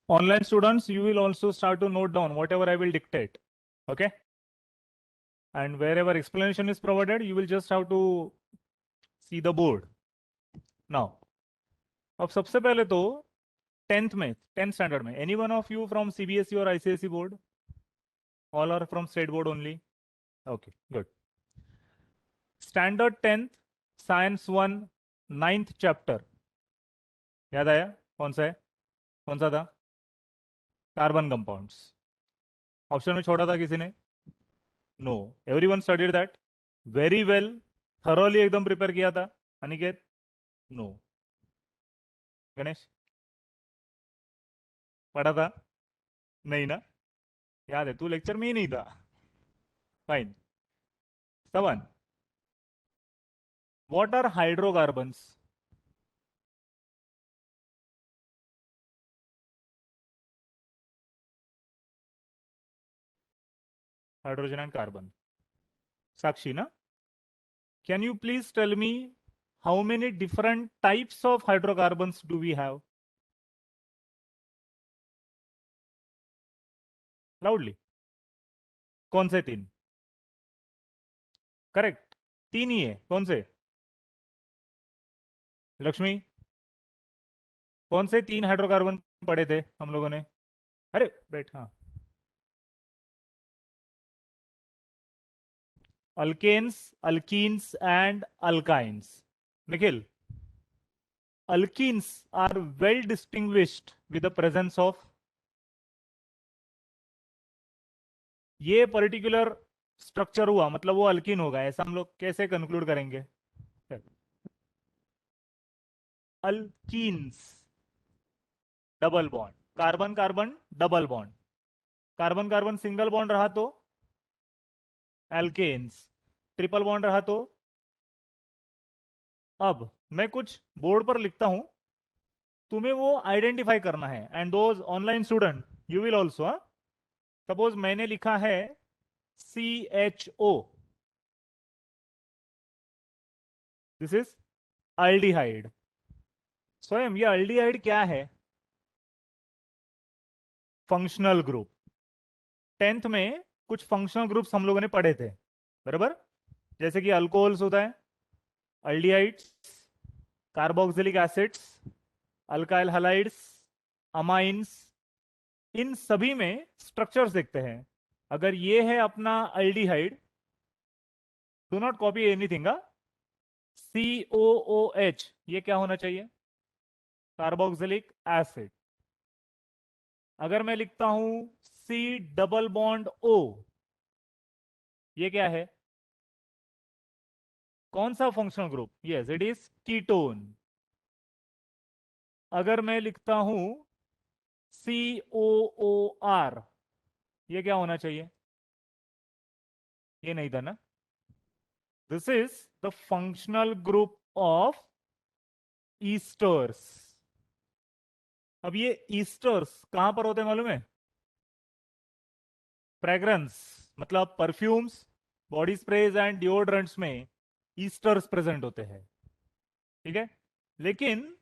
Online students, you will also start to note down whatever I will dictate. Okay? And wherever explanation is provided, you will just have to see the board. Now, अब सबसे पहले तो 10th में 10th standard में any one of you from CBSE और ICSE board? All are from state board only? Okay, good. Standard 10th science 1 9th chapter याद आया? कौन सा है? कौन सा था? Carbon compounds. ऑप्शन में छोड़ा था किसी ने? No. Everyone studied that very well, thoroughly एकदम प्रिपेयर किया था. अनिकेत? नो. गणेश पढ़ा था? नहीं ना? याद है, तू लेक्चर में ही नहीं था. Fine. Seven. What are hydrocarbons? Hydrogen and carbon. Sakshi ना? Can you please tell me how many different types of hydrocarbons do we have? Loudly. कौन से तीन? करेक्ट. तीन ही है. कौन से? लक्ष्मी, कौन से तीन हाइड्रोकार्बन पढ़े थे हम लोगों ने? अरे बैठ. हाँ. Alkanes, alkenes and alkynes. Nikhil, alkenes are well distinguished with the presence of. ये पर्टिकुलर स्ट्रक्चर हुआ मतलब वो अल्कीन होगा, ऐसा हम लोग कैसे कंक्लूड करेंगे? Alkenes, double bond. Carbon carbon double bond. Carbon carbon single bond रहा तो एल्केन्स. ट्रिपल बॉन्ड रहा तो. अब मैं कुछ बोर्ड पर लिखता हूं, तुम्हें वो आइडेंटिफाई करना है. And those online student, you will also. Suppose मैंने लिखा है CHO. This is aldehyde. स्वयं ये अल्डिहाइड क्या है? Functional group. 10th में कुछ फंक्शनल ग्रुप्स हम लोगों ने पढ़े थे, बराबर? जैसे कि अल्कोहल्स होता है, aldehydes, carboxylic acids, alkyl halides, amines. इन सभी में स्ट्रक्चर्स देखते हैं. अगर ये है अपना aldehyde, do not copy anything. COOH, ये क्या होना चाहिए? Carboxylic acid. अगर मैं लिखता हूं C डबल बॉन्ड O, ये क्या है? कौन सा functional group? Yes, it is ketone. अगर मैं लिखता हूं COOR, ये क्या होना चाहिए? ये नहीं था ना? This is the functional group of esters. अब ये ईस्टर्स कहां पर होते हैं मालूम है? फ्रेग्रेंस मतलब perfumes, body sprays and deodorants में ईस्टर्स प्रेजेंट होते हैं. ठीक है. लेकिन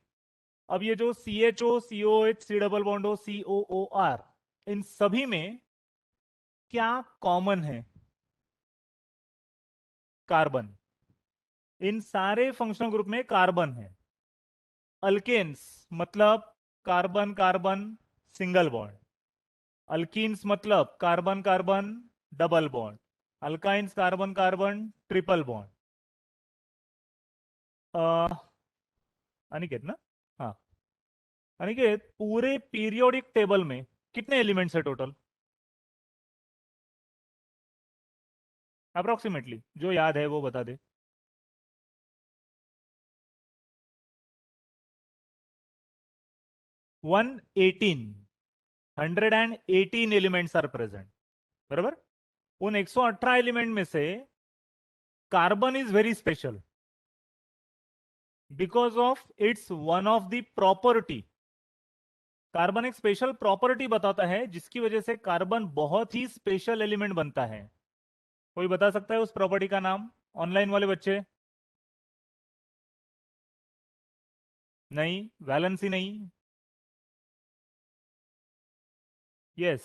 अब ये जो CHO, COH, C double bond O, COOR, इन सभी में क्या कॉमन है? कार्बन. इन सारे फंक्शनल ग्रुप में कार्बन है. अल्केन्स मतलब carbon carbon single bond. Alkenes मतलब carbon carbon double bond. Alkynes carbon carbon triple bond. Aniket ना? हाँ. अनिकेत, पूरे पीरियोडिक टेबल में कितने एलिमेंट्स है टोटल? अप्रोक्सीमेटली जो याद है वो बता दे. 118. 118 एलिमेंट्स आर प्रेजेंट, बराबर? उन 118 एलिमेंट में से carbon is very special because of its one of the property. Carbon एक स्पेशल प्रॉपर्टी बताता है जिसकी वजह से कार्बन बहुत ही स्पेशल एलिमेंट बनता है. कोई बता सकता है उस प्रॉपर्टी का नाम? ऑनलाइन वाले बच्चे? नहीं. वैलेंसी नहीं. Yes,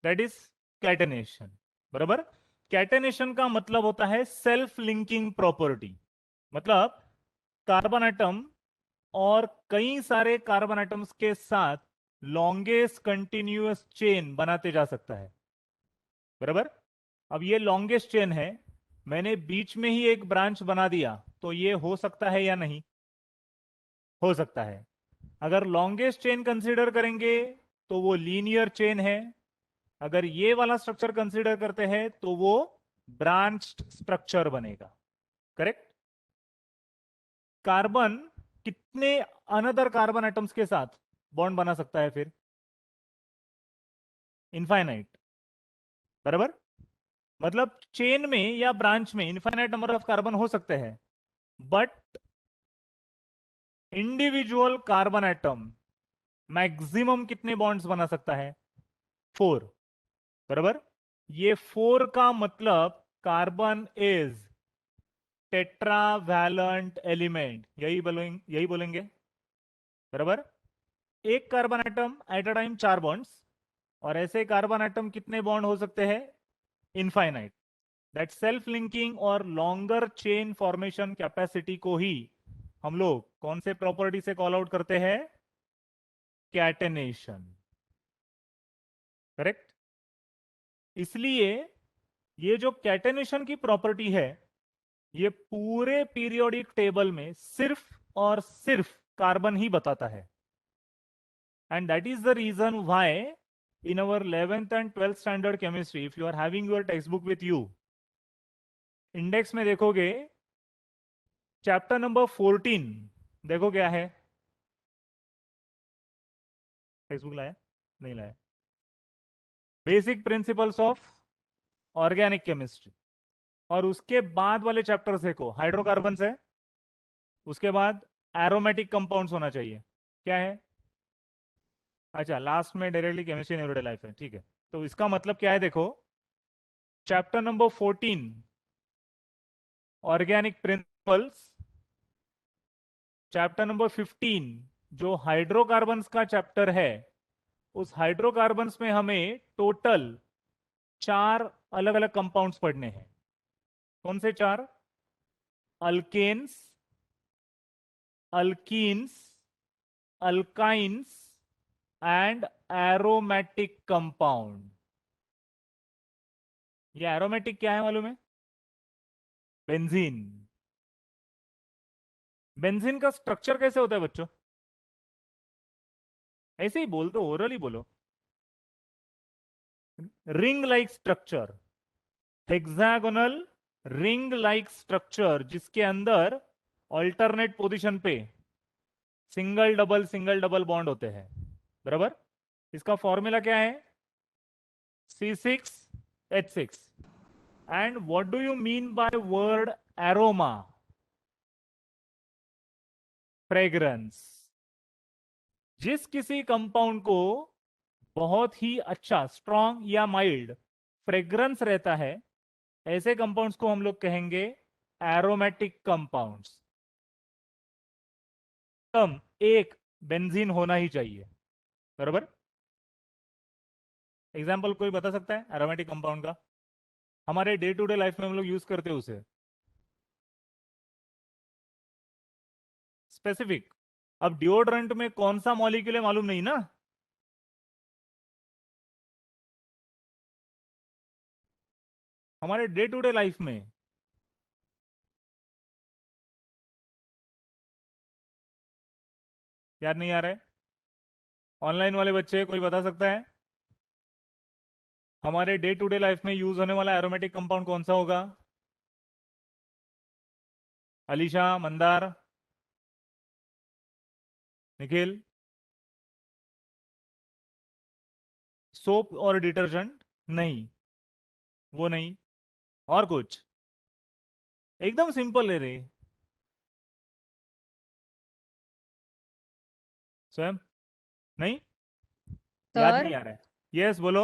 that is catenation. बराबर। कैटेनेशन का मतलब होता है सेल्फ लिंकिंग प्रॉपर्टी, मतलब कार्बन एटम और कई सारे कार्बन एटम्स के साथ लॉन्गेस्ट कंटिन्यूअस चेन बनाते जा सकता है। बराबर। अब ये लॉन्गेस्ट चेन है, मैंने बीच में ही एक ब्रांच बना दिया, तो ये हो सकता है या नहीं? हो सकता है। अगर लॉन्गेस्ट चेन कंसीडर करेंगे तो वो लीनियर चेन है, अगर ये वाला स्ट्रक्चर कंसीडर करते हैं तो वो ब्रांच्ड स्ट्रक्चर बनेगा। करेक्ट। कार्बन कितने अनदर कार्बन एटम्स के साथ बॉन्ड बना सकता है फिर? इनफाइनाइट। बराबर। मतलब चेन में या ब्रांच में इनफाइनाइट नंबर ऑफ कार्बन हो सकते हैं, but individual carbon atom maximum कितने बॉन्ड्स बना सकता है? 4। बराबर। ये 4 का मतलब कार्बन इज टेट्रावैलेंट एलिमेंट, यही बोलेंगे। बराबर। एक carbon atom at a time 4 bonds, और ऐसे कार्बन एटम कितने बॉन्ड हो सकते हैं? इनफाइनाइट। दैट सेल्फ लिंकिंग और लॉन्गर चेन फॉर्मेशन कैपेसिटी को ही हम लोग कौन से प्रॉपर्टी से कॉल आउट करते हैं? कैटेनेशन। करेक्ट। इसलिए ये जो कैटेनेशन की प्रॉपर्टी है, ये पूरे पीरियोडिक टेबल में सिर्फ और सिर्फ कार्बन ही बताता है। And that is the reason why in our 11th and 12th standard chemistry, if you are having your textbook with you, index में देखोगे चैप्टर नंबर 14, देखो क्या है। टेक्स्टबुक लाया? नहीं लाया। Basic principles of organic chemistry, और उसके बाद वाले चैप्टर देखो, हाइड्रोकार्बन है, उसके बाद एरोमेटिक कंपाउंड्स होना चाहिए। क्या है? अच्छा, लास्ट में directly chemistry in everyday life है, ठीक है। तो इसका मतलब क्या है, देखो chapter number 14 organic principles, chapter number 15 जो हाइड्रोकार्बन्स का चैप्टर है, उस हाइड्रोकार्बन्स में हमें टोटल 4 अलग अलग कंपाउंड्स पढ़ने हैं। कौन से 4? Alkanes, alkenes, alkynes and aromatic compound. ये एरोमेटिक क्या है मालूम है? बेंजीन। बेंजीन का स्ट्रक्चर कैसे होता है बच्चों? ऐसे ही बोल दो, ओरली बोलो। Ring like structure, hexagonal ring like structure, जिसके अंदर ऑल्टरनेट पोजीशन पे सिंगल डबल बॉन्ड होते हैं। बराबर। इसका फॉर्मूला क्या है? C6H6। And what do you mean by word aroma? Fragrance. जिस किसी कंपाउंड को बहुत ही अच्छा स्ट्रॉन्ग या माइल्ड फ्रेग्रेंस रहता है, ऐसे कंपाउंड्स को हम लोग कहेंगे एरोमेटिक कंपाउंड्स। कम एक बेंजीन होना ही चाहिए। बराबर। एग्जाम्पल कोई बता सकता है एरोमेटिक कंपाउंड का? हमारे डे टू डे लाइफ में हम लोग यूज करते हैं उसे। स्पेसिफिक। अब डिओड्रेंट में कौन सा मॉलिक्यूल है मालूम नहीं ना? हमारे डे टू डे लाइफ में याद नहीं आ रहा है? ऑनलाइन वाले बच्चे कोई बता सकता है? हमारे डे टू डे लाइफ में यूज होने वाला एरोमेटिक कंपाउंड कौन सा होगा? अलीशा, मंदार, निखिल? सोप और डिटर्जेंट? नहीं, वो नहीं। और कुछ? एकदम सिंपल है रे। स्वयं? नहीं, याद सर। नहीं आ रहा है। यस, बोलो।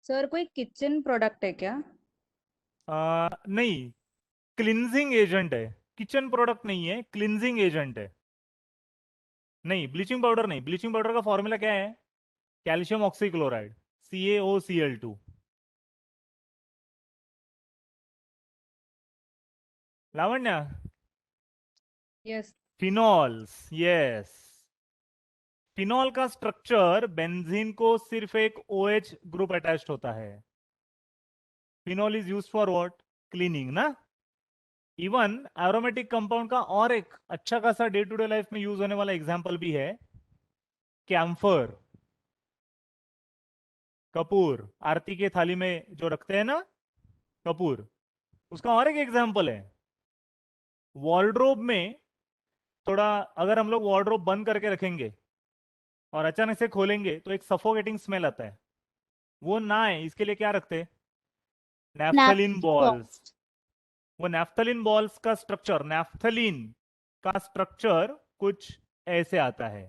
सर कोई किचन प्रोडक्ट है क्या? नहीं, क्लिनजिंग एजेंट है। किचन प्रोडक्ट नहीं है, क्लिनजिंग एजेंट है। नहीं, ब्लीचिंग पाउडर नहीं। ब्लीचिंग पाउडर का फॉर्मूला क्या है? Calcium oxychloride CaOCl2। Lavanya, yes. Phenols, yes. Phenol का स्ट्रक्चर बेंजीन को सिर्फ एक OH ग्रुप अटैच्ड होता है। Phenol is used for what? Cleaning ना। इवन एरोमेटिक कंपाउंड का और एक अच्छा खासा डे टू डे लाइफ में यूज होने वाला एग्जांपल भी है, कैम्फर, कपूर। आरती के थाली में जो रखते हैं ना कपूर, उसका और एक एग्जांपल है। वॉर्डरोब में थोड़ा, अगर हम लोग वॉर्डरोब बंद करके रखेंगे और अचानक से खोलेंगे तो एक सफोकेटिंग स्मेल आता है, वो ना है, इसके लिए क्या रखते हैं? Naphthalene balls. वो नैफ्थलीन बॉल्स का स्ट्रक्चर, नैफ्थलीन का स्ट्रक्चर कुछ ऐसे आता है,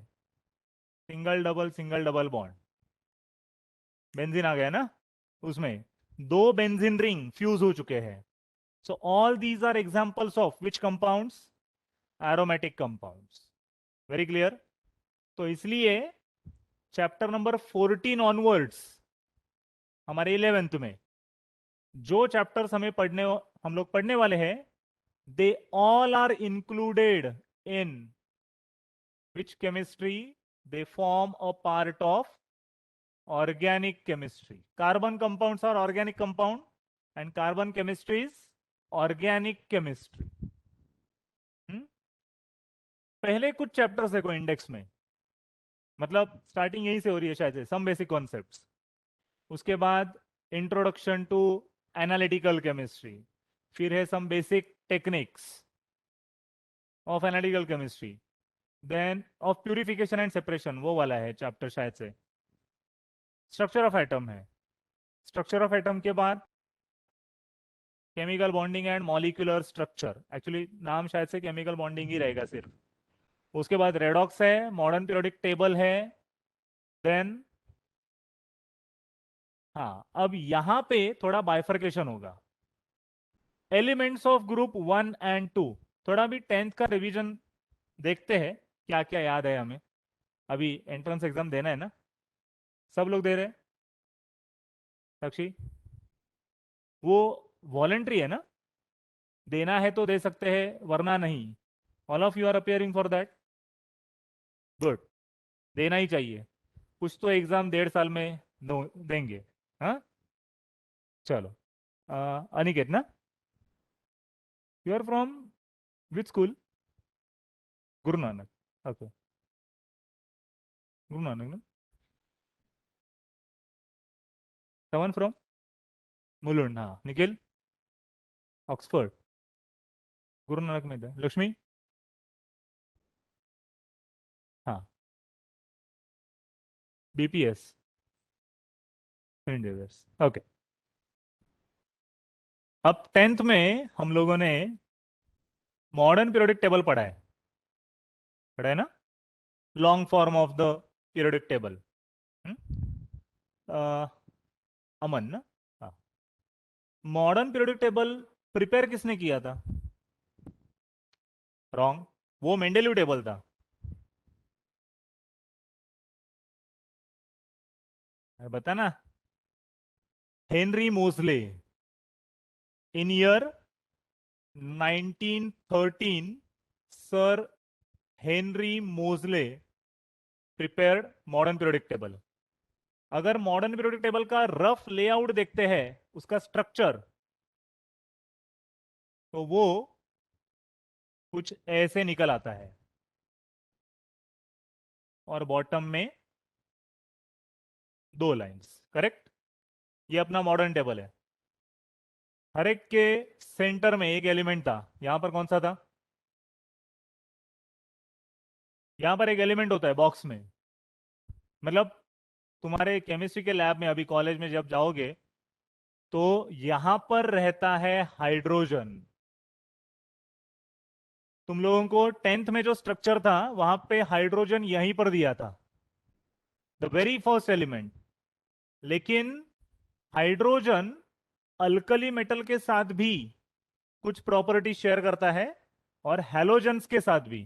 सिंगल डबल बॉन्ड। बेंजीन आ गया ना, उसमें दो बेंजीन रिंग फ्यूज हो चुके हैं। So all these are examples of which compounds? Aromatic compounds. Very clear. तो इसलिए चैप्टर नंबर 14 ऑनवर्ड्स, हमारे 11th में जो चैप्टर्स हम लोग पढ़ने वाले हैं, they all are included in which chemistry? They form a part of organic chemistry. Carbon compounds are organic compound and carbon chemistry is organic chemistry. हम्म? पहले कुछ चैप्टर्स देखो इंडेक्स में, मतलब स्टार्टिंग यहीं से हो रही है शायद से, सम बेसिक कॉन्सेप्ट्स, उसके बाद इंट्रोडक्शन टू एनालिटिकल केमिस्ट्री, फिर है some basic techniques of analytical chemistry, then of purification and separation, वो वाला है चैप्टर शायद से। स्ट्रक्चर ऑफ एटम है, स्ट्रक्चर ऑफ एटम के बाद chemical bonding and molecular structure, actually नाम शायद से केमिकल बॉन्डिंग ही रहेगा सिर्फ। उसके बाद रेडॉक्स है, मॉडर्न पीरियोडिक टेबल है, देन हाँ, अब यहां पे थोड़ा बाइफर्केशन होगा। एलिमेंट्स ऑफ ग्रुप 1 and 2, थोड़ा भी 10th का रिवीजन देखते हैं क्या क्या याद है हमें। अभी एंट्रेंस एग्जाम देना है ना, सब लोग दे रहे हैं। साक्षी, वो वॉलेंट्री है ना, देना है तो दे सकते हैं वरना नहीं। All of you are appearing for that, good, देना ही चाहिए। कुछ तो एग्जाम 1.5 साल में देंगे। हाँ, चलो। अनिकेत ना, you are from which school? Guru Nanak, okay, Guru Nanak ना। समन फ्रॉम मुलुंड, हाँ। निखिल, ऑक्सफोर्ड, गुरु नानक में था। लक्ष्मी, हाँ, BPS, ओके। अब 10th में हम लोगों ने मॉडर्न पीरियोडिक टेबल पढ़ा है ना, long form of the periodic table. Aman ना, हाँ। मॉडर्न पीरियोडिक टेबल प्रिपेयर किसने किया था? रॉन्ग, वो मेंडेलिव टेबल था। बता ना। हेनरी मोजले, इन ईयर 1913 सर हेनरी मोजले प्रिपेयर्ड मॉडर्न पीरियोडिक टेबल। अगर मॉडर्न पीरियोडिक टेबल का रफ लेआउट देखते हैं, उसका स्ट्रक्चर, तो वो कुछ ऐसे निकल आता है, और बॉटम में 2 लाइंस, करेक्ट। ये अपना मॉडर्न टेबल है। हर एक के सेंटर में एक एलिमेंट था। यहां पर कौन सा था? यहां पर एक एलिमेंट होता है बॉक्स में, मतलब तुम्हारे केमिस्ट्री के लैब में अभी कॉलेज में जब जाओगे तो यहां पर रहता है हाइड्रोजन। तुम लोगों को 10th में जो स्ट्रक्चर था वहां पे हाइड्रोजन यहीं पर दिया था, द वेरी फर्स्ट एलिमेंट। लेकिन हाइड्रोजन अल्कली मेटल के साथ भी कुछ प्रॉपर्टी शेयर करता है, और हैलोजेंस के साथ भी।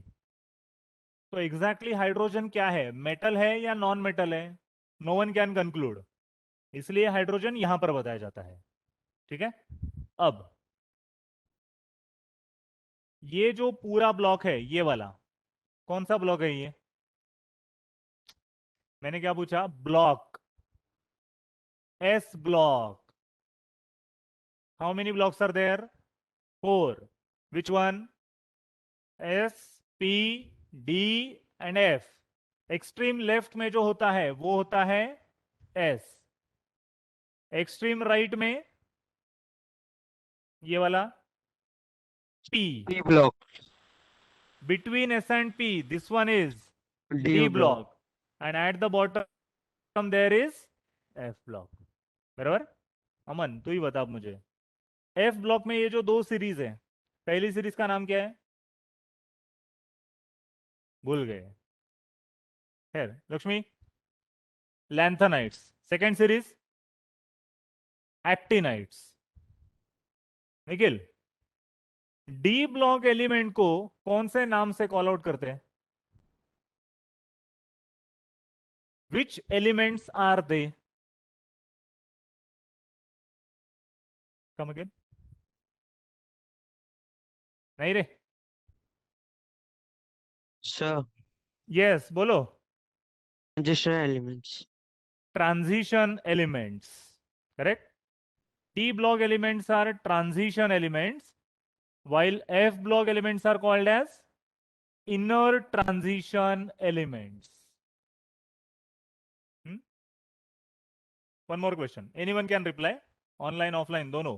तो एग्जैक्टली हाइड्रोजन क्या है? मेटल है या नॉन मेटल है? नो वन कैन कंक्लूड, इसलिए हाइड्रोजन यहां पर बताया जाता है। ठीक है, अब ये जो पूरा ब्लॉक है, ये वाला कौन सा ब्लॉक है ये? मैंने क्या पूछा? Block, S block. How many blocks are there? 4। Which one? S, P, D and F. Extreme left में जो होता है वो होता है एस, एक्सट्रीम राइट में ये वाला P. P block, Between S and P, this one is D D block. block, and at the bottom there is F block. बराबर? अमन तू ही बता अब मुझे, F ब्लॉक में ये जो दो सीरीज है, पहली सीरीज का नाम क्या है? भूल गए। खैर Lakshmi, lanthanides. Second series actinides. Nikhil, D block element को कौन से नाम से कॉल आउट करते हैं? Which elements are they? Come again. नहीं रे, Sir, यस बोलो। transitional elements. Transition elements, correct? D block elements are transition elements, while F block elements are called as inner transition elements. Hmm? One more question, anyone can reply, online offline दोनों।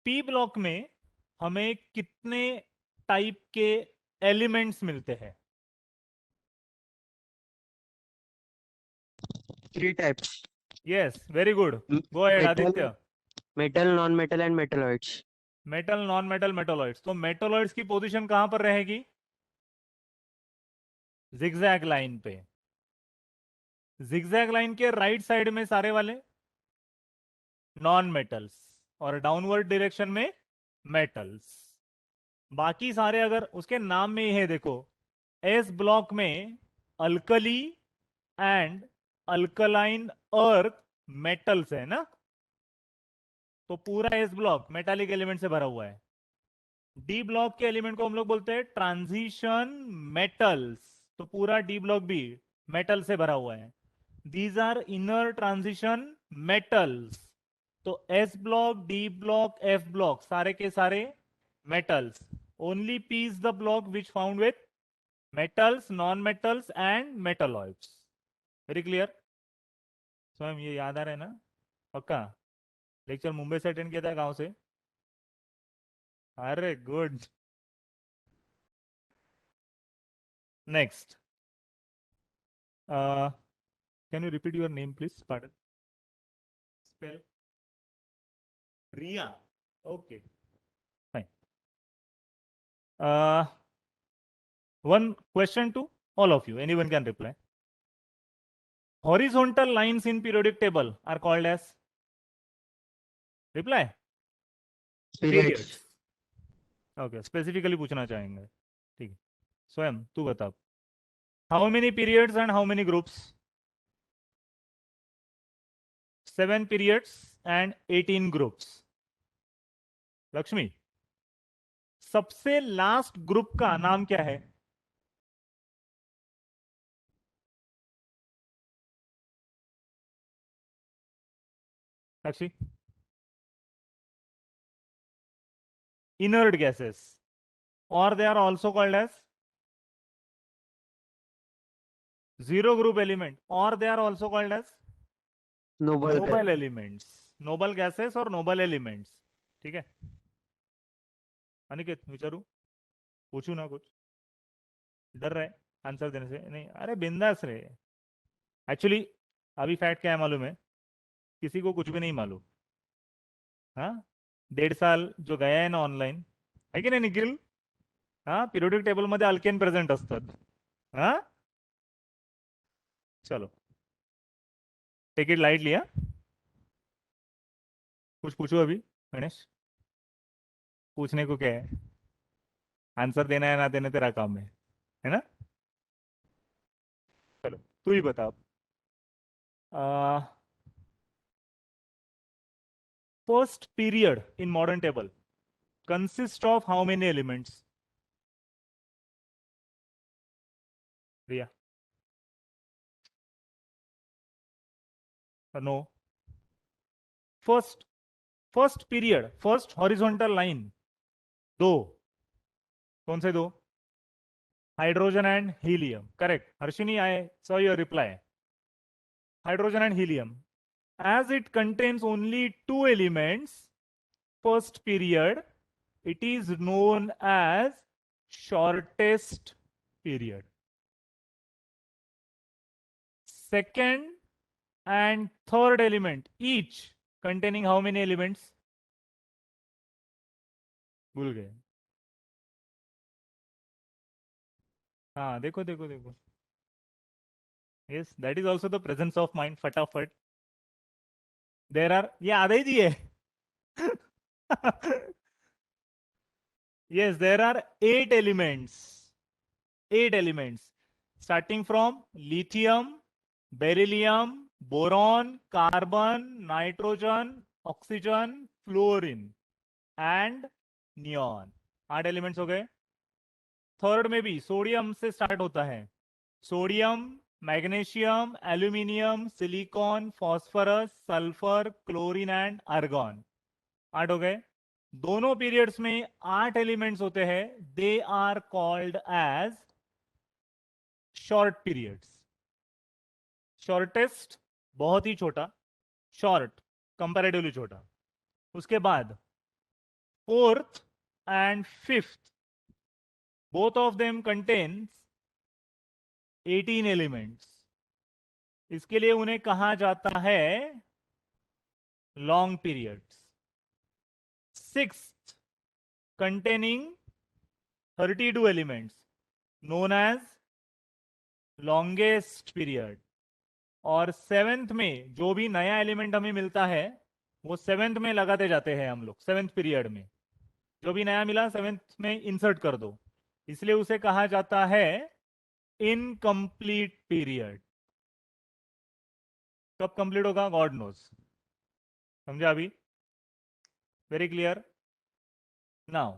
P block में हमें कितने type के elements मिलते हैं? 3 types. Yes, very good, M- go ahead Metal, Aditya. metal, non-metal and metalloids. Metal, non metal, metalloids. तो metalloids की position कहां पर रहेगी? जिगजैग लाइन पे। जिगजैग लाइन के राइट साइड में सारे वाले नॉन मेटल्स, और डाउनवर्ड डायरेक्शन में मेटल्स। बाकी सारे अगर उसके नाम में ही है देखो, एस ब्लॉक में alkali and alkaline earth metals है ना, तो पूरा एस ब्लॉक मेटालिक एलिमेंट से भरा हुआ है। डी ब्लॉक के एलिमेंट को हम लोग बोलते हैं ट्रांजिशन मेटल्स, तो पूरा डी ब्लॉक भी मेटल से भरा हुआ है। These are inner transition metals. तो S block, D block, F block सारे के सारे metals. Only P is the block which found with metals, non metals and metalloids. Very clear? स्वयं ये याद आ रहा है ना? पक्का? लेक्चर मुंबई से अटेंड किया था, गांव से? अरे good. Next, can you repeat your name please? Pardon? Spell? Riya. Okay, fine. One question to all of you, anyone can reply. Horizontal lines in periodic table are called as? Reply. Periods. Okay, specifically पूछना चाहेंगे, ठीक है। स्वयं तू बता, how many periods and how many groups? 7 periods and 18 groups. Lakshmi, सबसे last group का नाम क्या है? साक्षी? Inert gases, or they are also called as zero group element, or they are also called as Noble. noble elements, noble gases और noble elements। ठीक है, अनिकेत विचारू, पूछू ना कुछ? डर रहे आंसर देने से? नहीं, अरे बिंदास रहे। एक्चुअली अभी फैक्ट क्या है मालूम है? किसी को कुछ भी नहीं मालूम। हाँ, 1.5 साल जो गया है ना ऑनलाइन, है की नाही निखिल? हाँ, पिरियोडिक टेबल मध्ये अल्केन प्रेझेंट असतात। हाँ, चलो टेक इट लाइटली। हाँ, कुछ पूछो अभी गणेश? पूछने को क्या है? आंसर देना है ना देना तेरा काम है ना? चलो तू ही बता अब। First period in modern table consists of how many elements? Riya? No. First period, first horizontal line. दो. कौन से दो? Hydrogen and helium. Correct. Harshini, I saw your reply. Hydrogen and helium. As it contains only two elements, first period, it is known as shortest period. Second and third element, each containing how many elements? भूल गए. हाँ, देखो देखो देखो. Yes, that is also the presence of mind. फटाफट. There are, ये आधे ही दिए. Yes, there are 8 elements. 8 elements. Starting from lithium, beryllium, boron, carbon, nitrogen, oxygen, fluorine and neon. 8 elements हो गए. थर्ड में भी सोडियम से स्टार्ट होता है. Sodium, magnesium, aluminium, silicon, phosphorus, sulphur, chlorine and argon. 8 हो गए. दोनों पीरियड्स में 8 एलिमेंट्स होते हैं. They are called as short periods. Shortest बहुत ही छोटा, शॉर्ट कंपैरेटिवली छोटा. उसके बाद fourth and fifth, both of them contains 18 elements. इसके लिए उन्हें कहा जाता है long periods. Sixth containing 32 elements known as longest period. और सेवेंथ में जो भी नया एलिमेंट हमें मिलता है वो सेवेंथ में लगाते जाते हैं हम लोग. सेवेंथ पीरियड में जो भी नया मिला सेवेंथ में इंसर्ट कर दो, इसलिए उसे कहा जाता है इनकम्प्लीट पीरियड. कब कंप्लीट होगा गॉड नोज. समझा अभी? Very clear. नाउ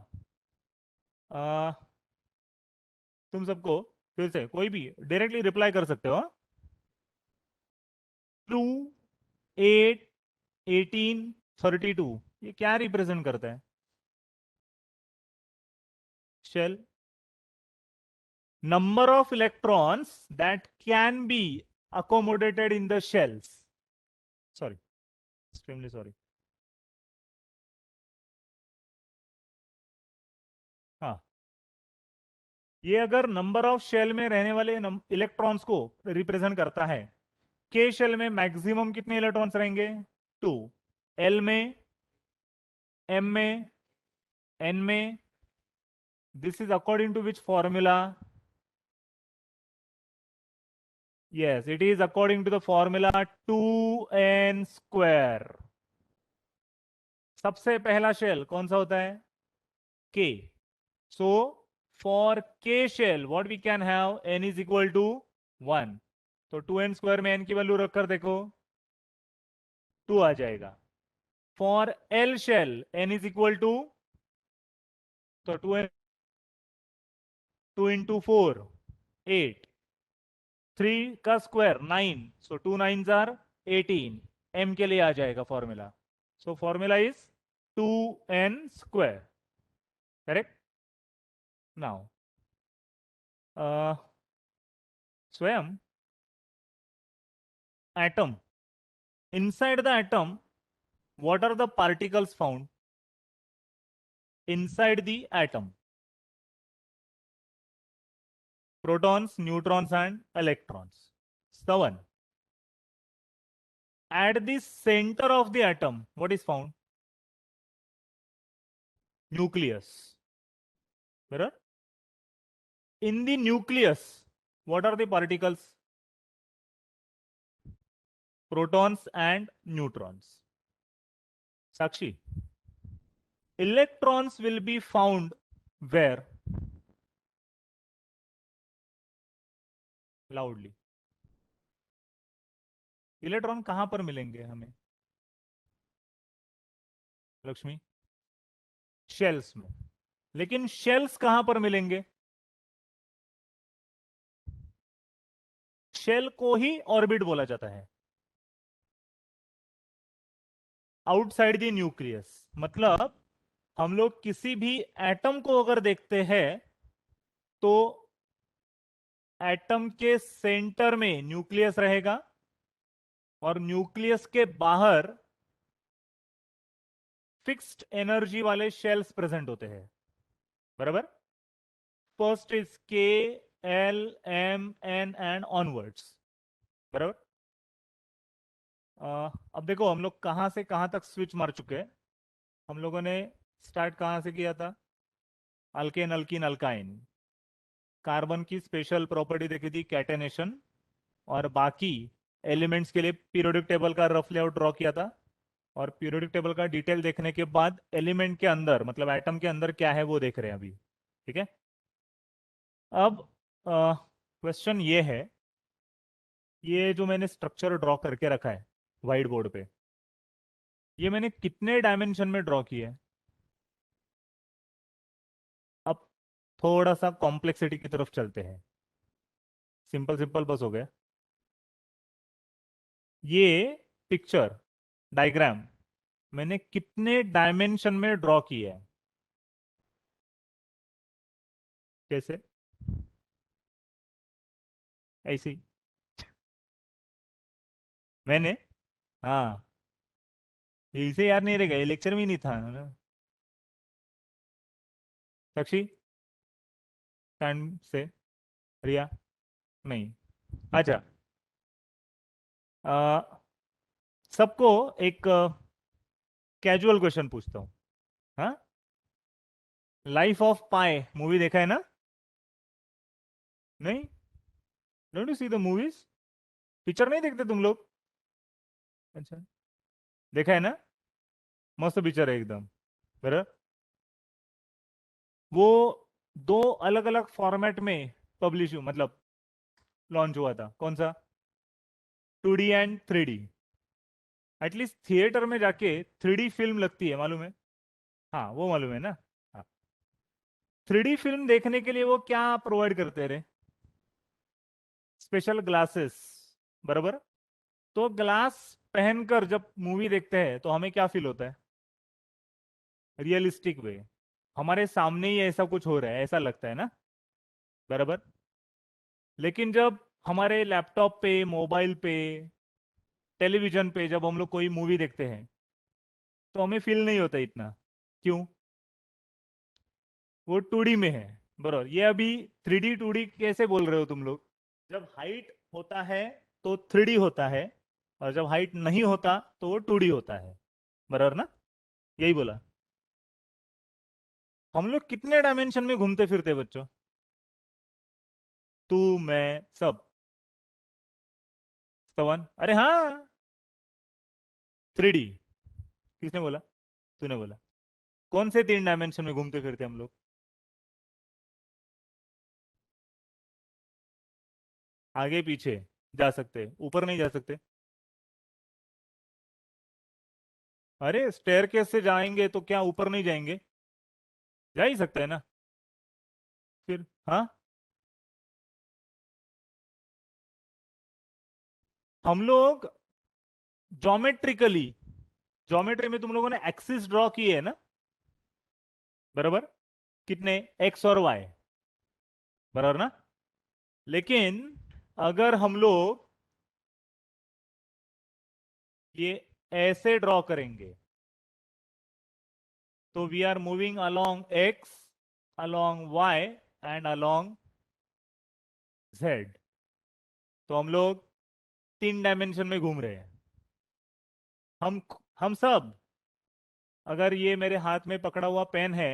तुम सबको फिर से कोई भी डायरेक्टली रिप्लाई कर सकते हो. 2, 8, 18, 32 ये क्या रिप्रेजेंट करता है? Shell. Number of electrons that can be accommodated in the shells. Sorry, extremely sorry. हाँ, ये अगर नंबर ऑफ शेल में रहने वाले इलेक्ट्रॉन्स को रिप्रेजेंट करता है. के शेल में मैक्सिमम कितने इलेक्ट्रॉन्स रहेंगे? 2. एल में, एम में, एन में. This is according to which formula? Yes, it is according to the formula 2n square. सबसे पहला शेल कौन सा होता है? K. So for K shell what we can have, n is equal to 1. तो 2n square में n की value रखकर देखो 2 आ जाएगा. For L shell n is equal to, तो 2 into 4 8. 3 का square 9. So 2 9s are 18. m के लिए आ जाएगा formula. So formula is 2n square. Correct. Now स्वयं atom, inside the atom what are the particles found inside the atom? Protons, neutrons and electrons. 7. At the center of the atom what is found? Nucleus. Mirror. In the nucleus what are the particles? Protons and neutrons. Sakshi, electrons will be found where? Loudly. Electron कहां पर मिलेंगे हमें Lakshmi? Shells में। लेकिन shells कहां पर मिलेंगे? Shell को ही ऑर्बिट बोला जाता है, आउटसाइड द न्यूक्लियस। मतलब हम लोग किसी भी एटम को अगर देखते हैं तो एटम के सेंटर में न्यूक्लियस रहेगा और न्यूक्लियस के बाहर फिक्स्ड एनर्जी वाले शेल्स प्रेजेंट होते हैं, बराबर। First is K, L, M, N and onwards, बराबर। अब देखो हम लोग कहां से कहां तक स्विच मार चुके हैं। हम लोगों ने स्टार्ट कहां से किया था? Alkane, alkyne, alkyne. कार्बन की स्पेशल प्रॉपर्टी देखी थी, कैटेनेशन। और बाकी एलिमेंट्स के लिए पीरियोडिक टेबल का रफ लेआउट ड्रॉ किया था। और पीरियोडिक टेबल का डिटेल देखने के बाद एलिमेंट के अंदर मतलब एटम के अंदर क्या है वो देख रहे हैं अभी, ठीक है। अब क्वेश्चन ये है, ये जो मैंने स्ट्रक्चर ड्रॉ करके रखा है व्हाइट बोर्ड पे, ये मैंने कितने डायमेंशन में ड्रॉ किया है? अब थोड़ा सा कॉम्प्लेक्सिटी की तरफ चलते हैं। सिंपल सिंपल बस हो गया। ये पिक्चर डायग्राम मैंने कितने डायमेंशन में ड्रॉ किया है? कैसे? ऐसे ही मैंने, हाँ, ये इसे याद नहीं रहेगा, ये लेक्चर में ही नहीं था ना। साक्षी, स्टैंड से। रिया, नहीं। अच्छा, आ, सबको एक कैजुअल क्वेश्चन पूछता हूँ। हाँ, लाइफ ऑफ पाई मूवी देखा है ना? नहीं? Don't you see the movies? Picture नहीं देखते तुम लोग? अच्छा, देखा है ना? मस्त पिक्चर है एकदम, बराबर। वो दो अलग अलग फॉर्मेट में पब्लिश मतलब लॉन्च हुआ था। कौन सा? 2D and 3D। At least theatre में जाके 3D फिल्म लगती है, मालूम है? हाँ, वो मालूम है ना। हाँ, 3D फिल्म देखने के लिए वो क्या प्रोवाइड करते रहे? स्पेशल ग्लासेस, बराबर। तो ग्लास पहनकर जब मूवी देखते हैं तो हमें क्या फील होता है? रियलिस्टिक वे, हमारे सामने ही ऐसा कुछ हो रहा है ऐसा लगता है ना, बराबर। लेकिन जब हमारे लैपटॉप पे, मोबाइल पे, टेलीविजन पे जब हम लोग कोई मूवी देखते हैं तो हमें फील नहीं होता इतना। क्यों? वो 2D में है, बराबर। ये अभी 3D 2D कैसे बोल रहे हो तुम लोग? जब हाइट होता है तो 3D होता है, और जब हाइट नहीं होता तो वो 2D होता है, बराबर ना? यही बोला। हम लोग कितने डायमेंशन में घूमते फिरते बच्चों? तू, मैं, सब। सवन, अरे हाँ, 3D। किसने बोला? तूने बोला। कौन से 3 डायमेंशन में घूमते फिरते हम लोग? आगे पीछे जा सकते, ऊपर नहीं जा सकते। अरे स्टेयरकेस से जाएंगे तो क्या ऊपर नहीं जाएंगे? जा ही सकते हैं ना। फिर हाँ, हम लोग ज्योमेट्रिकली, ज्योमेट्री में तुम लोगों ने एक्सिस ड्रॉ किए है ना, बराबर। कितने? एक्स और वाई, बराबर ना? लेकिन अगर हम लोग ये ऐसे ड्रॉ करेंगे तो we are moving along X, along Y and along Z. तो हम लोग 3 डायमेंशन में घूम रहे हैं। हम हम सब, अगर ये मेरे हाथ में पकड़ा हुआ पेन है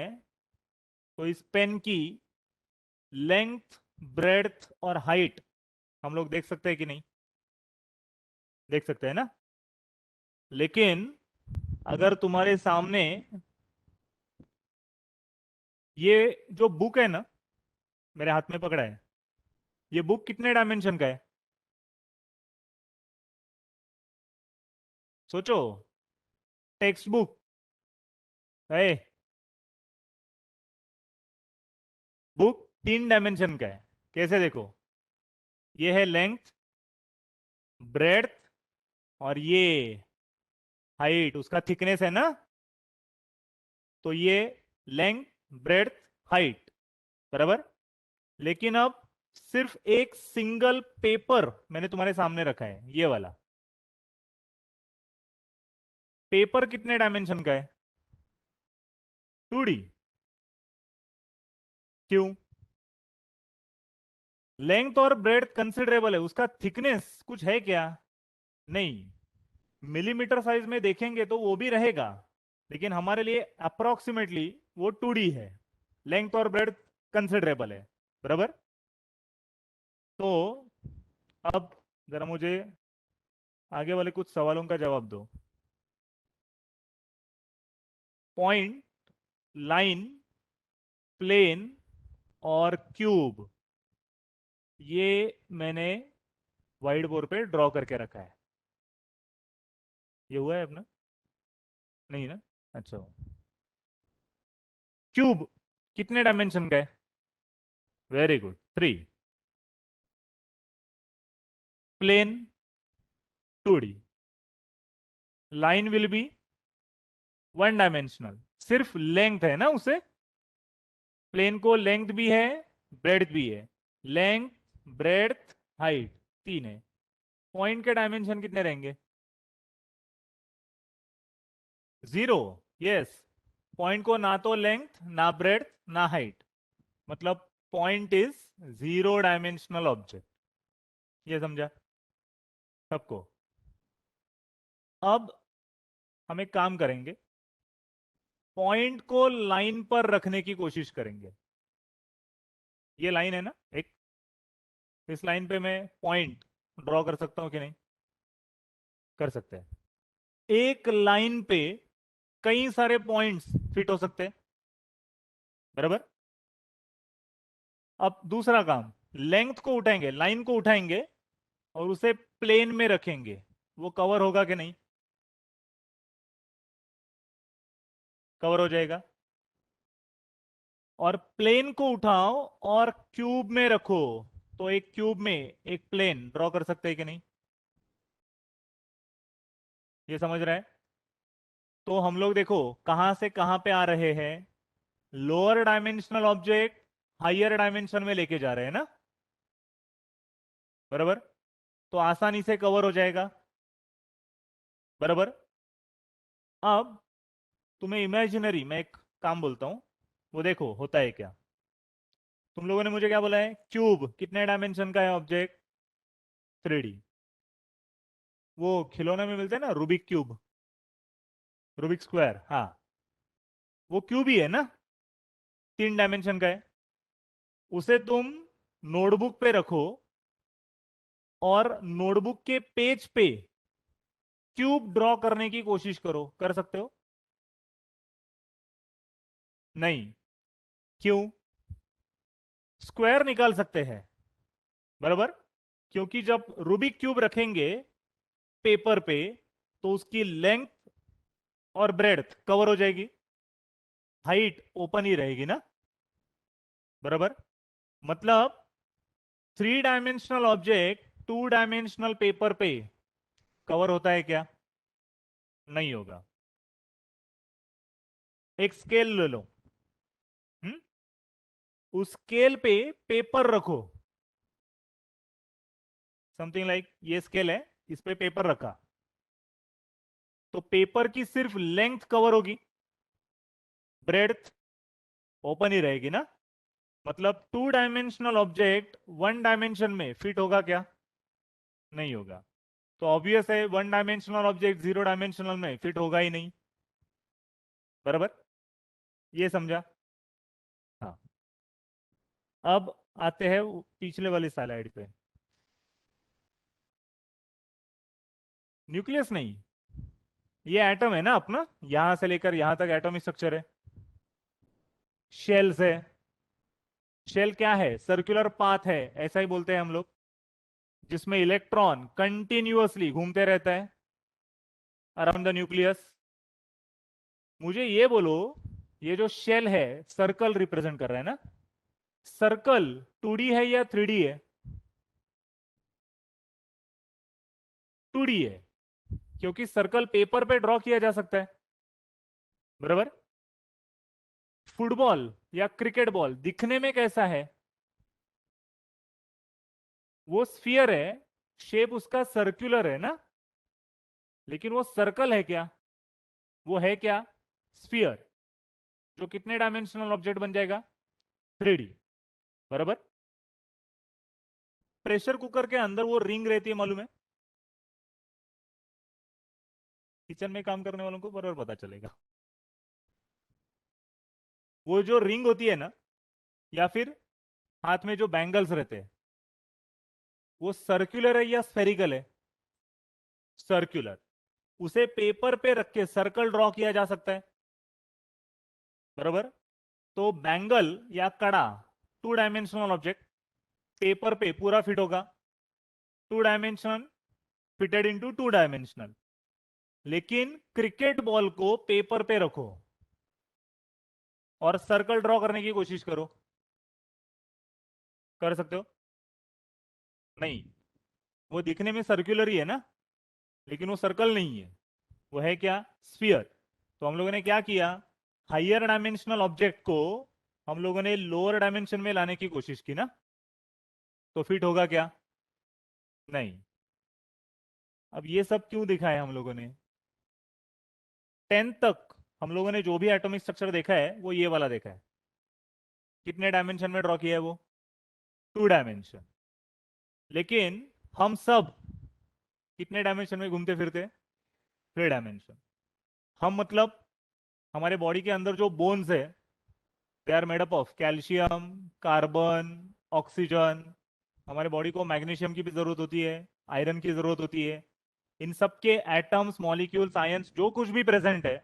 तो इस पेन की लेंथ, ब्रेड्थ और हाइट हम लोग देख सकते हैं कि नहीं? देख सकते हैं ना। लेकिन अगर तुम्हारे सामने ये जो बुक है ना, मेरे हाथ में पकड़ा है, ये बुक कितने डायमेंशन का है? सोचो, टेक्स्ट बुक है, बुक 3 डायमेंशन का है। कैसे देखो, ये है लेंथ, ब्रेड्थ, और ये हाइट, उसका थिकनेस है ना, तो ये लेंथ, ब्रेड्थ, हाइट, बराबर। लेकिन अब सिर्फ एक सिंगल पेपर मैंने तुम्हारे सामने रखा है, ये वाला पेपर कितने डायमेंशन का है? 2D। क्यों? लेंथ और ब्रेड्थ कंसिडरेबल है, उसका थिकनेस कुछ है क्या? नहीं। मिलीमीटर साइज में देखेंगे तो वो भी रहेगा, लेकिन हमारे लिए अप्रोक्सीमेटली वो 2D है। लेंथ और ब्रेड्थ कंसिडरेबल है, बराबर। तो अब जरा मुझे आगे वाले कुछ सवालों का जवाब दो। पॉइंट, लाइन, प्लेन और क्यूब, ये मैंने व्हाइट बोर्ड पे ड्रॉ करके रखा है। ये हुआ है अपना? नहीं ना? अच्छा। क्यूब कितने डायमेंशन का है? Very good, 3। Plane 2D, line will be 1 dimensional, सिर्फ लेंथ है ना उसे। प्लेन को लेंथ भी है, ब्रेड्थ भी है। लेंथ, ब्रेड्थ, हाइट, 3 है। पॉइंट के डायमेंशन कितने रहेंगे? 0। यस, पॉइंट को ना तो लेंथ, ना ब्रेड्थ, ना हाइट, मतलब पॉइंट इज 0 डायमेंशनल ऑब्जेक्ट। ये समझा सबको? अब हम एक काम करेंगे, पॉइंट को लाइन पर रखने की कोशिश करेंगे। ये लाइन है ना एक, इस लाइन पे मैं पॉइंट ड्रॉ कर सकता हूं कि नहीं? कर सकते हैं। एक लाइन पे कई सारे पॉइंट्स फिट हो सकते हैं, बराबर। अब दूसरा काम, लेंथ को उठाएंगे, लाइन को उठाएंगे और उसे प्लेन में रखेंगे, वो कवर होगा कि नहीं? कवर हो जाएगा। और प्लेन को उठाओ और क्यूब में रखो, तो एक क्यूब में एक प्लेन ड्रॉ कर सकते हैं कि नहीं? ये समझ रहा है? तो हम लोग देखो कहां से कहां पे आ रहे हैं, lower dimensional object higher dimension में लेके जा रहे हैं ना, बराबर। तो आसानी से कवर हो जाएगा, बराबर। अब तुम्हें इमेजिनरी मैं एक काम बोलता हूं, वो देखो होता है क्या। तुम लोगों ने मुझे क्या बोला है? क्यूब कितने डायमेंशन का है ऑब्जेक्ट? 3D। वो खिलौने में मिलते हैं ना, रूबिक क्यूब, रूबिक स्क्वायर, हाँ, वो क्यूब ही है ना, 3 डायमेंशन का है। उसे तुम नोटबुक पे रखो और नोटबुक के पेज पे क्यूब ड्रॉ करने की कोशिश करो, कर सकते हो? नहीं। क्यों? स्क्वायर निकाल सकते हैं, बराबर। क्योंकि जब रूबिक क्यूब रखेंगे पेपर पे, तो उसकी लेंथ और ब्रेड्थ कवर हो जाएगी, हाइट ओपन ही रहेगी ना, बराबर। मतलब 3 डायमेंशनल ऑब्जेक्ट 2 डायमेंशनल पेपर पे कवर होता है क्या? नहीं होगा। एक स्केल ले लो, हम्म, उस स्केल पे पेपर रखो, समथिंग लाइक ये स्केल है, इस पे पेपर रखा, तो पेपर की सिर्फ लेंथ कवर होगी, ब्रेड्थ ओपन ही रहेगी ना। मतलब 2 डायमेंशनल ऑब्जेक्ट 1 डायमेंशन में फिट होगा क्या? नहीं होगा। तो ऑब्वियस है 1 डायमेंशनल ऑब्जेक्ट 0 डायमेंशनल में फिट होगा ही नहीं, बराबर। ये समझा? हाँ। अब आते हैं पिछले वाली स्लाइड पे। न्यूक्लियस नहीं, ये एटम है ना अपना, यहां से लेकर यहां तक एटॉमिक स्ट्रक्चर है। शेल्स है, शेल क्या है? सर्कुलर पाथ है, ऐसा ही बोलते हैं हम लोग, जिसमें इलेक्ट्रॉन कंटिन्यूअसली घूमते रहता है। Around the nucleus. मुझे ये बोलो, ये जो शेल है सर्कल रिप्रेजेंट कर रहा है ना, सर्कल 2D है या 3D है? 2D है, क्योंकि सर्कल पेपर पे ड्रॉ किया जा सकता है, बराबर। फुटबॉल या क्रिकेट बॉल दिखने में कैसा है? वो स्फीयर है, शेप उसका सर्कुलर है ना, लेकिन वो सर्कल है क्या? वो है क्या? स्फीयर, जो कितने डायमेंशनल ऑब्जेक्ट बन जाएगा? 3D, बराबर। प्रेशर कुकर के अंदर वो रिंग रहती है, मालूम है? किचन में काम करने वालों को बराबर पता चलेगा। वो जो रिंग होती है ना, या फिर हाथ में जो बैंगल्स रहते हैं, वो सर्कुलर है या स्फेरिकल है? सर्कुलर। उसे पेपर पे रख के सर्कल ड्रॉ किया जा सकता है, बराबर। तो बैंगल या कड़ा 2 डायमेंशनल ऑब्जेक्ट, पेपर पे पूरा फिट होगा, 2 डायमेंशनल फिटेड इनटू 2 डायमेंशनल। लेकिन क्रिकेट बॉल को पेपर पे रखो और सर्कल ड्रॉ करने की कोशिश करो, कर सकते हो? नहीं, वो दिखने में सर्कुलर ही है ना, लेकिन वो सर्कल नहीं है, वो है क्या? स्फीयर। तो हम लोगों ने क्या किया, हायर डायमेंशनल ऑब्जेक्ट को हम लोगों ने लोअर डायमेंशन में लाने की कोशिश की ना, तो फिट होगा क्या? नहीं। अब ये सब क्यों दिखाया हम लोगों ने? 10 तक हम लोगों ने जो भी एटॉमिक स्ट्रक्चर देखा है वो ये वाला देखा है। कितने डायमेंशन में ड्रॉ किया है वो? 2 डायमेंशन। लेकिन हम सब कितने डायमेंशन में घूमते फिरते? 3 डायमेंशन। हम मतलब हमारे बॉडी के अंदर जो बोन्स है, they are made up of calcium, carbon, oxygen. हमारे बॉडी को मैग्नीशियम की भी जरूरत होती है, आयरन की जरूरत होती है। इन सब के एटम्स, मॉलिक्यूल्स, आयंस जो कुछ भी प्रेजेंट है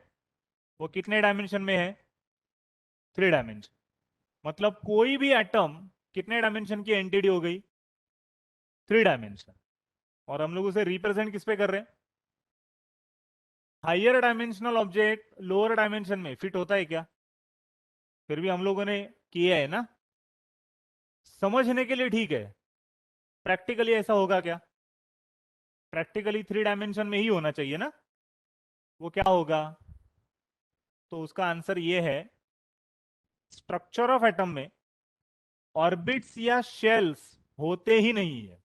वो कितने डायमेंशन में है? 3 डायमेंशन। मतलब कोई भी एटम कितने डायमेंशन की एंटिटी हो गई? 3 डायमेंशन। और हम लोग उसे रिप्रेजेंट किस पे कर रहे हैं? Higher dimensional object lower dimension में फिट होता है क्या? फिर भी हम लोगों ने किया है ना, समझने के लिए ठीक है। प्रैक्टिकली ऐसा होगा क्या? प्रैक्टिकली 3 डायमेंशन में ही होना चाहिए ना। वो क्या होगा? तो उसका आंसर ये है, स्ट्रक्चर ऑफ एटम में ऑर्बिट्स या शेल्स होते ही नहीं है।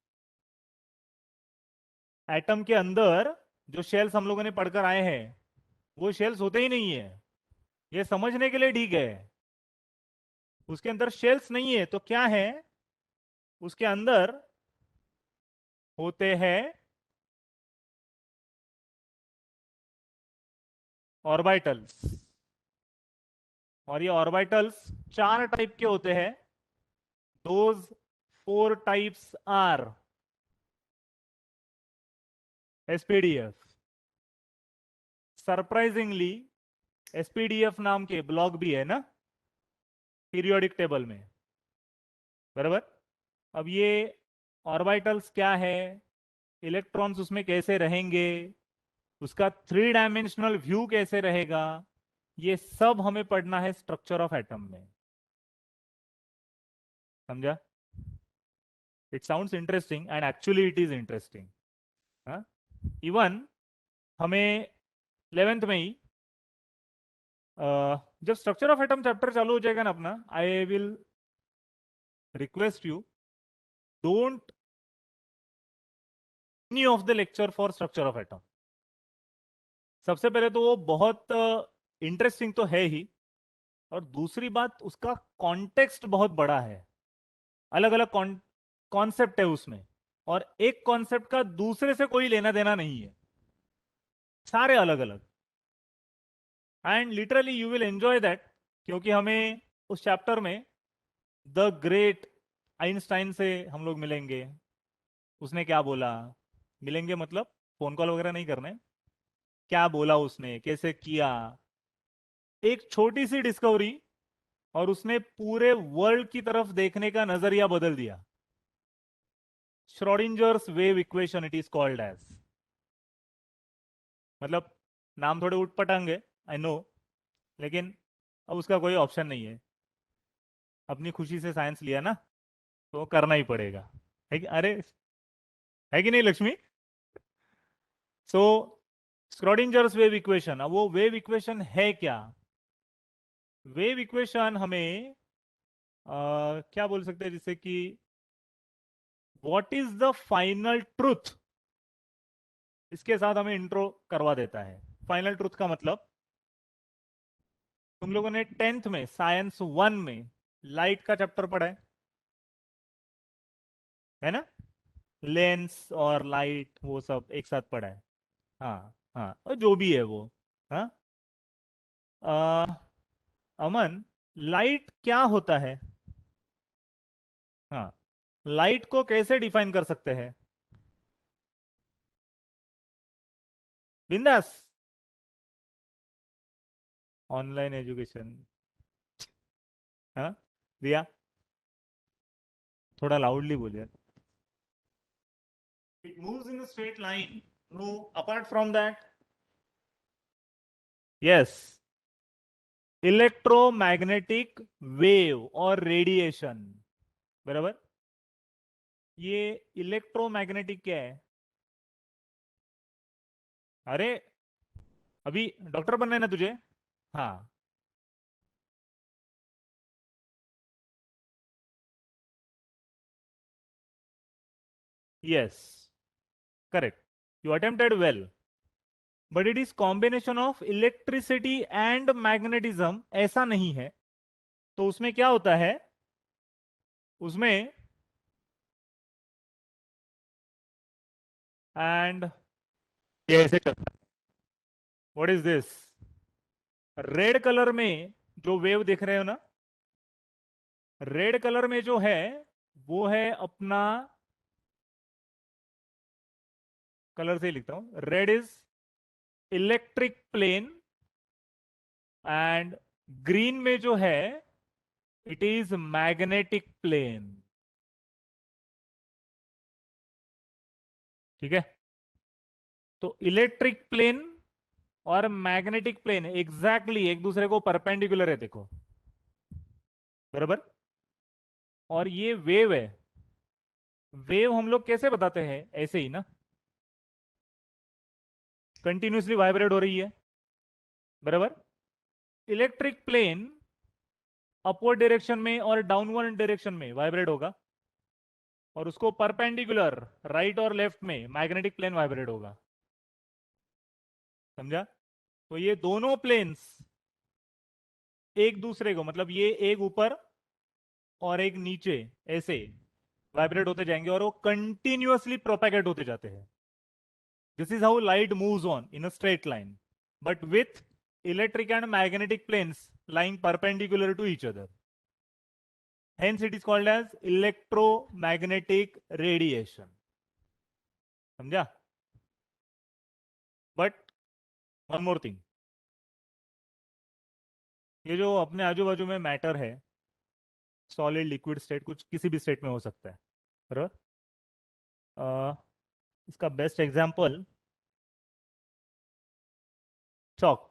एटम के अंदर जो शेल्स हम लोगों ने पढ़कर आए हैं वो शेल्स होते ही नहीं है। ये समझने के लिए ठीक है, उसके अंदर शेल्स नहीं है तो क्या है? उसके अंदर होते हैं ऑर्बिटल्स। और ये ऑर्बिटल्स 4 टाइप के होते हैं। Those 4 types are SPDF. Surprisingly SPDF नाम के ब्लॉक भी है ना पीरियोडिक टेबल में, बराबर। अब ये ऑर्बिटल्स क्या है, इलेक्ट्रॉन्स उसमें कैसे रहेंगे, उसका 3 डायमेंशनल व्यू कैसे रहेगा, ये सब हमें पढ़ना है स्ट्रक्चर ऑफ एटम में। समझा? It sounds interesting and actually it is interesting. Even हमें 11th में ही जब स्ट्रक्चर ऑफ एटम चैप्टर चालू हो जाएगा ना अपना, I will request you, don't any of the lecture for structure of atom. सबसे पहले तो वो बहुत इंटरेस्टिंग तो है ही, और दूसरी बात उसका कॉन्टेक्स्ट बहुत बड़ा है, अलग अलग कॉन्सेप्ट है उसमें, और एक कॉन्सेप्ट का दूसरे से कोई लेना देना नहीं है, सारे अलग अलग। And literally you will enjoy that, क्योंकि हमें उस चैप्टर में द ग्रेट आइंस्टाइन से हम लोग मिलेंगे। उसने क्या बोला, मिलेंगे मतलब फोन कॉल वगैरह नहीं करने, क्या बोला उसने, कैसे किया, एक छोटी सी डिस्कवरी, और उसने पूरे वर्ल्ड की तरफ देखने का नजरिया बदल दिया। Schrodinger's wave equation it is called as. मतलब नाम थोड़े उटपटांगे, आई नो, लेकिन अब उसका कोई ऑप्शन नहीं है। अपनी खुशी से साइंस लिया ना, तो करना ही पड़ेगा। है कि, अरे है कि नहीं लक्ष्मी? सो स्क्रोडिंजर्स वेव इक्वेशन, अब वो वेव इक्वेशन है क्या? वेव इक्वेशन हमें क्या बोल सकते हैं, जिससे कि what is the final truth, इसके साथ हमें इंट्रो करवा देता है। फाइनल ट्रुथ का मतलब, तुम लोगों ने 10th में साइंस 1 में लाइट का चैप्टर पढ़ा है ना? लेंस और लाइट वो सब एक साथ पढ़ा है। हाँ हाँ, और जो भी है वो। हाँ, अमन, लाइट क्या होता है? हाँ, लाइट को कैसे डिफाइन कर सकते हैं? बिंदास, ऑनलाइन एजुकेशन। हाँ, दिया, थोड़ा लाउडली बोलिए। It moves in a straight line. No, apart from that, yes, electromagnetic wave और रेडिएशन, बराबर। ये इलेक्ट्रोमैग्नेटिक क्या है? अरे, अभी डॉक्टर बनना है ना तुझे? हाँ, yes, correct, you attempted well, but it is combination of electricity and magnetism, ऐसा नहीं है। तो उसमें क्या होता है? उसमें एंड ऐसे चलता है। What is this? Red colour में जो वेव देख रहे हो ना, रेड कलर में जो है वो है अपना, कलर से ही लिखता हूं, red is electric plane, and green में जो है इट इज मैग्नेटिक प्लेन। ठीक है? तो इलेक्ट्रिक प्लेन और मैग्नेटिक प्लेन एग्जैक्टली एक दूसरे को परपेंडिकुलर है, देखो, बराबर। और ये वेव है, वेव हम लोग कैसे बताते हैं? ऐसे ही ना, कंटिन्यूसली वाइब्रेट हो रही है, बराबर। इलेक्ट्रिक प्लेन अपवर्ड डायरेक्शन में और डाउनवर्ड डायरेक्शन में वाइब्रेट होगा, और उसको परपेंडिकुलर राइट और लेफ्ट में मैग्नेटिक प्लेन वाइब्रेट होगा। समझा? तो ये दोनों प्लेन्स एक दूसरे को, मतलब ये एक ऊपर और एक नीचे, ऐसे वाइब्रेट होते जाएंगे और वो कंटिन्यूअसली प्रोपेगेट होते जाते हैं। This is how light moves on in a straight line, but with electric and magnetic planes lying perpendicular to each other. Hence it is called as electromagnetic radiation. समझा? But one more thing, ये जो अपने आजू बाजू में matter है, solid, liquid state, कुछ किसी भी स्टेट में हो सकता है, बराबर। इसका बेस्ट एग्जांपल चॉक,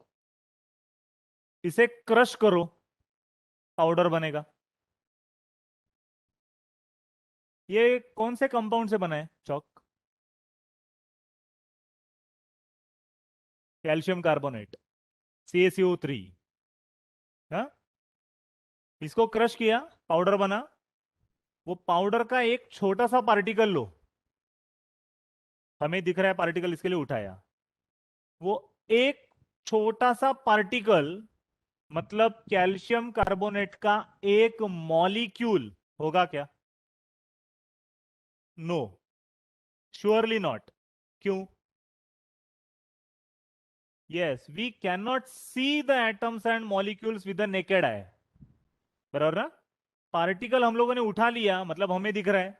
इसे क्रश करो, पाउडर बनेगा। ये कौन से कंपाउंड से बना है चॉक? Calcium carbonate, CaCO3। हाँ, इसको क्रश किया, पाउडर बना। वो पाउडर का एक छोटा सा पार्टिकल लो, हमें दिख रहा है पार्टिकल, इसके लिए उठाया, वो एक छोटा सा पार्टिकल, मतलब कैल्शियम कार्बोनेट का एक मॉलिक्यूल होगा क्या? No, surely not. क्यों? Yes, we can not see the atoms and molecules with the naked eye, बराबर ना? पार्टिकल हम लोगों ने उठा लिया, मतलब हमें दिख रहा है,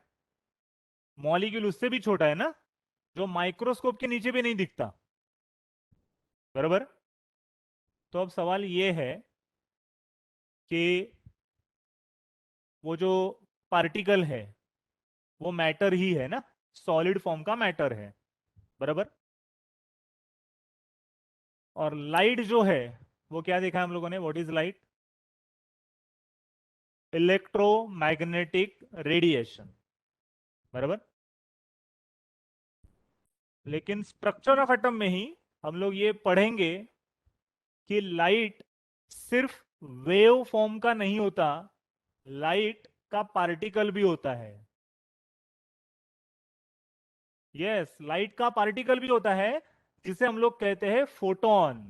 मॉलिक्यूल उससे भी छोटा है ना, जो माइक्रोस्कोप के नीचे भी नहीं दिखता, बराबर। तो अब सवाल ये है कि वो जो पार्टिकल है वो मैटर ही है ना, सॉलिड फॉर्म का मैटर है, बराबर। और लाइट जो है वो क्या देखा हम लोगों ने, what is light? Electromagnetic radiation, बराबर। लेकिन स्ट्रक्चर ऑफ एटम में ही हम लोग ये पढ़ेंगे कि लाइट सिर्फ वेव फॉर्म का नहीं होता, लाइट का पार्टिकल भी होता है। यस, लाइट का पार्टिकल भी होता है जिसे हम लोग कहते हैं फोटोन।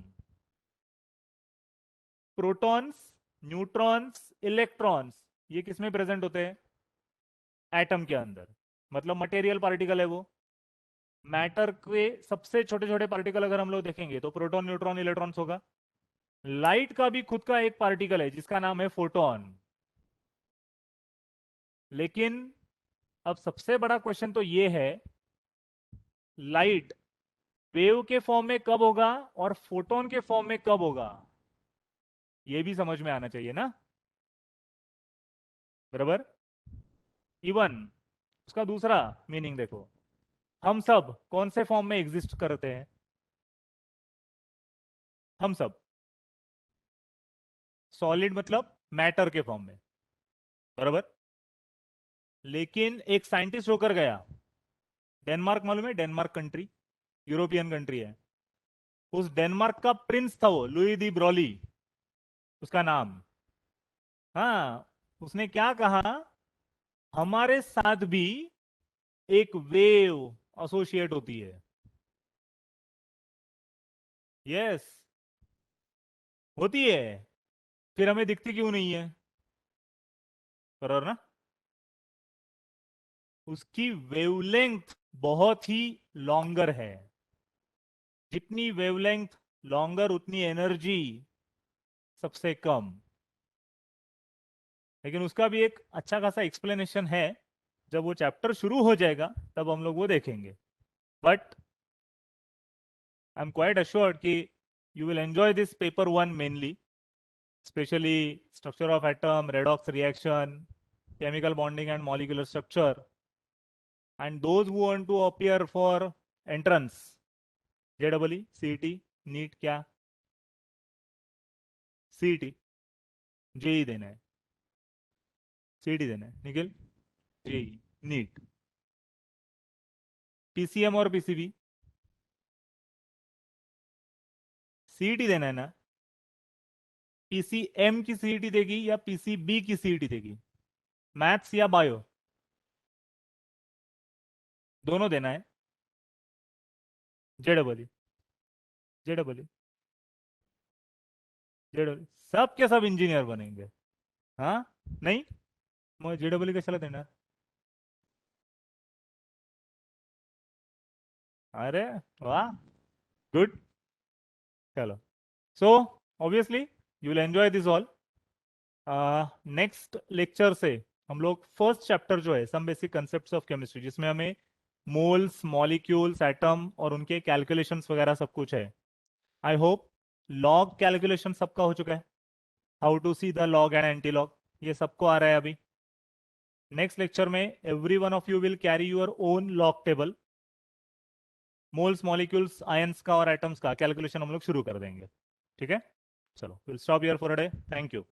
प्रोटॉन्स, न्यूट्रॉन्स, इलेक्ट्रॉन्स, ये किसमें प्रेजेंट होते हैं? एटम के अंदर, मतलब मटेरियल पार्टिकल है वो। मैटर के सबसे छोटे छोटे पार्टिकल अगर हम लोग देखेंगे तो प्रोटॉन, न्यूट्रॉन, इलेक्ट्रॉन्स होगा। लाइट का भी खुद का एक पार्टिकल है जिसका नाम है फोटोन। लेकिन अब सबसे बड़ा क्वेश्चन तो ये है, लाइट वेव के फॉर्म में कब होगा और फोटोन के फॉर्म में कब होगा, ये भी समझ में आना चाहिए ना, बराबर। इवन उसका दूसरा मीनिंग देखो, हम सब कौन से फॉर्म में एग्जिस्ट करते हैं? हम सब सॉलिड मतलब मैटर के फॉर्म में, बराबर। लेकिन एक साइंटिस्ट होकर गया, डेनमार्क, मालूम है डेनमार्क कंट्री, यूरोपियन कंट्री है। उस डेनमार्क का प्रिंस था वो, लुई दी ब्रॉली उसका नाम। हाँ, उसने क्या कहा, हमारे साथ भी एक वेव एसोसिएट होती है। यस, होती है, फिर हमें दिखती क्यों नहीं है? बराबर ना। उसकी वेवलेंथ बहुत ही लॉन्गर है, जितनी वेवलेंथ लॉन्गर उतनी एनर्जी सबसे कम। लेकिन उसका भी एक अच्छा खासा एक्सप्लेनेशन है, जब वो चैप्टर शुरू हो जाएगा तब हम लोग वो देखेंगे। But I am quite assured कि you will enjoy this paper one mainly, specially structure of atom, redox reaction, chemical bonding and molecular structure, and those who want to appear for entrance, JEE, CET, NEET, क्या CET, JEE देना है, CET देना है Nikhil, JEE, NEET, PCM और PCB, CET देना है ना। PCM की सीईटी देगी या पीसीबी की सीईटी देगी? मैथ्स या बायो, दोनों देना है। जेडबल, जेडबल, जेडबल, सब के सब इंजीनियर बनेंगे। हाँ, नहीं, मग जेडबल कशाला देणार? अरे वाह, गुड, चलो। So obviously you will enjoy this all. Next lecture से हम लोग फर्स्ट चैप्टर जो है some basic concepts of chemistry, जिसमें हमें मोल्स, मॉलिक्यूल्स, एटम और उनके कैलकुलेशंस वगैरह सब कुछ है। आई होप लॉग कैलकुलेशन सबका हो चुका है, how to see the log and antilog, ये सबको आ रहा है अभी। नेक्स्ट लेक्चर में every one of you will carry your own log table, moles, molecules, ions का और एटम्स का कैलकुलेशन हम लोग शुरू कर देंगे। ठीक है, चलो, will stop here for a day, thank you.